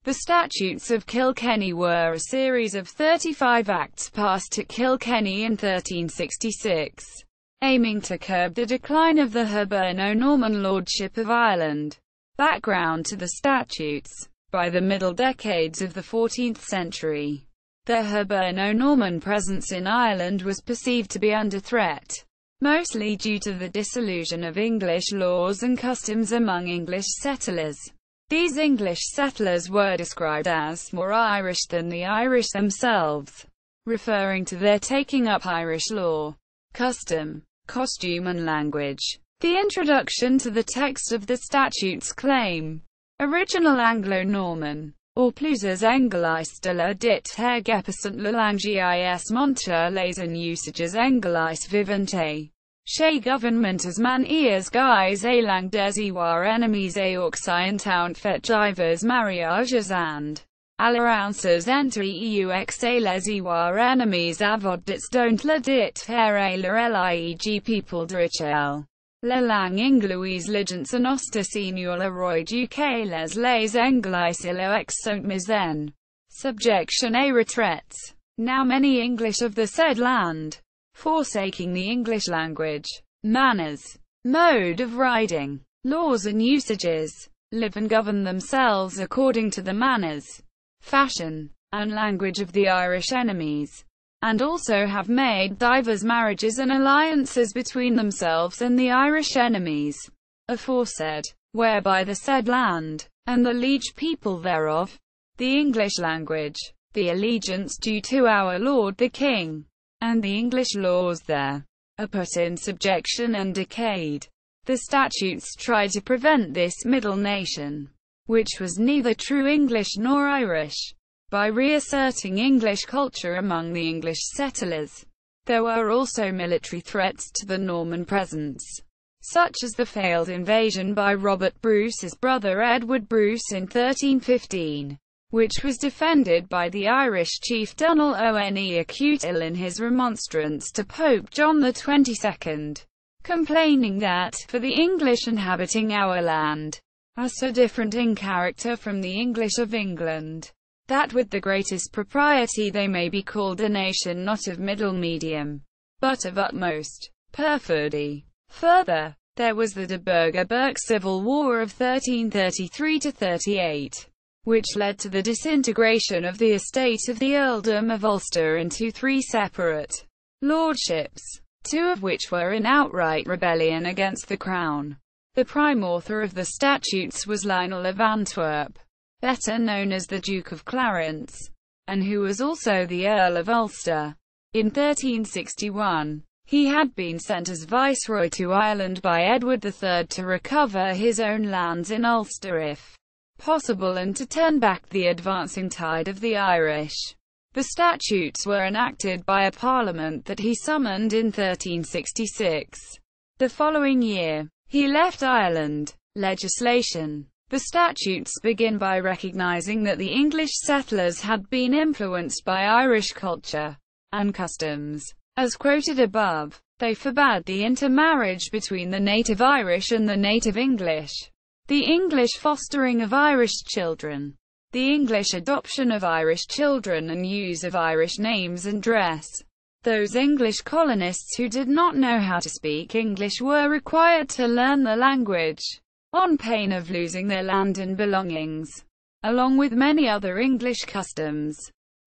The Statutes of Kilkenny were a series of 35 acts passed at Kilkenny in 1366, aiming to curb the decline of the Hiberno-Norman Lordship of Ireland. Background to the statutes. By the middle decades of the 14th century, the Hiberno-Norman presence in Ireland was perceived to be under threat, mostly due to the dissolution of English laws and customs among English settlers. These English settlers were described as more Irish than the Irish themselves, referring to their taking up Irish law, custom, costume and language. The introduction to the text of the statutes claim original Anglo-Norman, or plus Anglicé de la dit hergepassant la langue gis monta les and usages Anglicé vivante. Chez gouvernement as man ears guys a langue des war enemies a occidentaunt fet divers mariages and alliances entre eux et les war enemies avod dits don't la dit here la lieg people drichel. La langue ingloise ligence en osta senior la roi duque les Anglais ilo ex sont mizen. Subjection a retraits. Now many English of the said land, forsaking the English language, manners, mode of riding, laws and usages, live and govern themselves according to the manners, fashion, and language of the Irish enemies, and also have made divers marriages and alliances between themselves and the Irish enemies, aforesaid, whereby the said land, and the liege people thereof, the English language, the allegiance due to our Lord the King, and the English laws there, are put in subjection and decayed. The statutes try to prevent this middle nation, which was neither true English nor Irish, by reasserting English culture among the English settlers. There were also military threats to the Norman presence, such as the failed invasion by Robert Bruce's brother Edward Bruce in 1315, which was defended by the Irish chief Donal One Acutil in his remonstrance to Pope John XXII, complaining that, for the English inhabiting our land, are so different in character from the English of England, that with the greatest propriety they may be called a nation not of middle medium, but of utmost perfidy. Further, there was the de Burger-Burke Civil War of 1333–38, which led to the disintegration of the estate of the Earldom of Ulster into 3 separate lordships, 2 of which were in outright rebellion against the Crown. The prime author of the statutes was Lionel of Antwerp, better known as the Duke of Clarence, and who was also the Earl of Ulster. In 1361, he had been sent as viceroy to Ireland by Edward III to recover his own lands in Ulster if possible and to turn back the advancing tide of the Irish. The statutes were enacted by a parliament that he summoned in 1366. The following year, he left Ireland. Legislation. The statutes begin by recognizing that the English settlers had been influenced by Irish culture and customs. As quoted above, they forbade the intermarriage between the native Irish and the native English, the English fostering of Irish children, the English adoption of Irish children and use of Irish names and dress. Those English colonists who did not know how to speak English were required to learn the language, on pain of losing their land and belongings, along with many other English customs.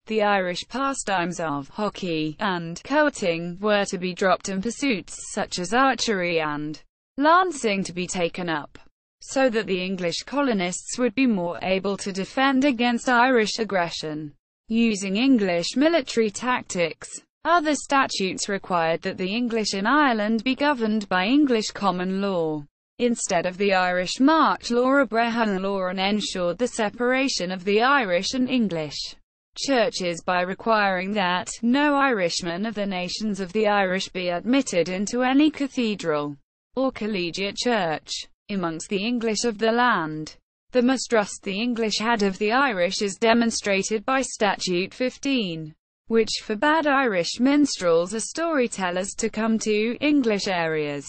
The Irish pastimes of hockey and coating were to be dropped and pursuits such as archery and lancing to be taken up, so that the English colonists would be more able to defend against Irish aggression, using English military tactics. Other statutes required that the English in Ireland be governed by English common law, instead of the Irish march law or Brehon law, and ensured the separation of the Irish and English churches by requiring that no Irishman of the nations of the Irish be admitted into any cathedral or collegiate church amongst the English of the land. The mistrust the English had of the Irish is demonstrated by Statute 15, which forbade Irish minstrels or storytellers to come to English areas,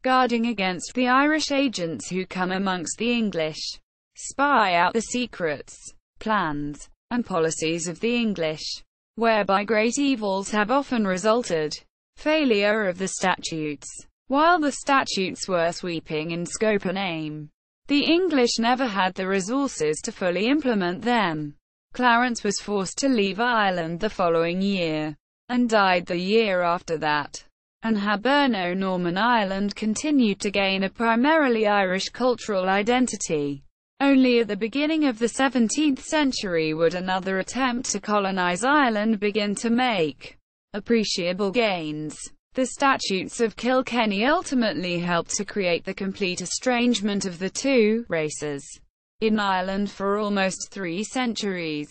guarding against the Irish agents who come amongst the English, spy out the secrets, plans, and policies of the English, whereby great evils have often resulted. Failure of the statutes. While the statutes were sweeping in scope and aim, the English never had the resources to fully implement them. Clarence was forced to leave Ireland the following year, and died the year after that, and Hiberno-Norman Ireland continued to gain a primarily Irish cultural identity. Only at the beginning of the 17th century would another attempt to colonize Ireland begin to make appreciable gains. The Statutes of Kilkenny ultimately helped to create the complete estrangement of the two races in Ireland for almost 3 centuries.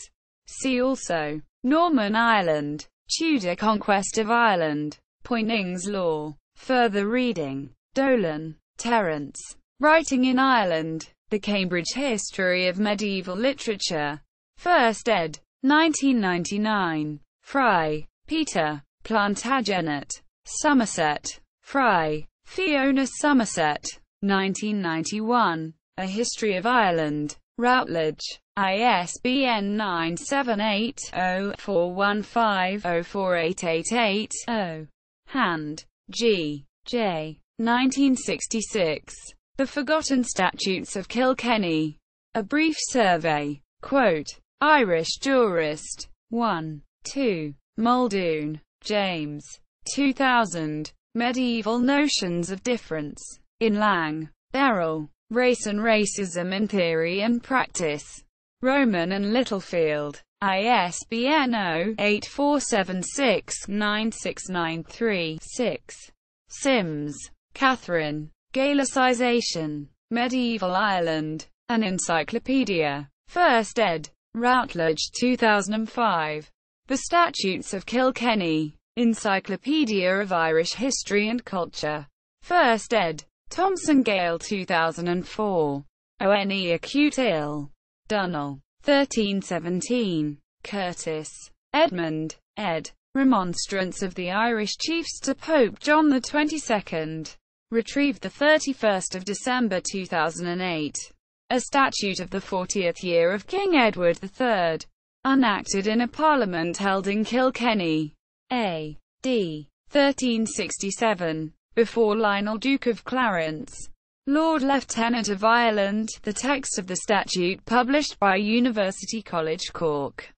See also Norman Ireland, Tudor conquest of Ireland, Poynings Law. Further reading: Dolan, Terence. Writing in Ireland. The Cambridge History of Medieval Literature. 1st ed. 1999. Fry, Peter. Plantagenet. Somerset. Fry, Fiona Somerset. 1991. A History of Ireland. Routledge. ISBN 978-0-415-04888-0. Hand. G. J. 1966. The Forgotten Statutes of Kilkenny. A Brief Survey. Quote. Irish Jurist. 1. 2. Muldoon, James. 2000. Medieval Notions of Difference. In Lang. Errol. Race and Racism in Theory and Practice. Rowman and Littlefield. ISBN 0-8476-9693-6. Sims, Catherine. Gaelicization. Medieval Ireland. An Encyclopedia. 1st ed. Routledge 2005. The Statutes of Kilkenny. Encyclopedia of Irish History and Culture. 1st ed. Thomson Gale 2004. One Acute Ill. Dunnell. 1317. Curtis. Edmund. ed. Remonstrance of the Irish Chiefs to Pope John the 22nd. Retrieved 31 December 2008. A statute of the 40th year of King Edward III. Enacted in a parliament held in Kilkenny. A.D. 1367. Before Lionel Duke of Clarence, Lord Lieutenant of Ireland. The text of the statute published by University College Cork.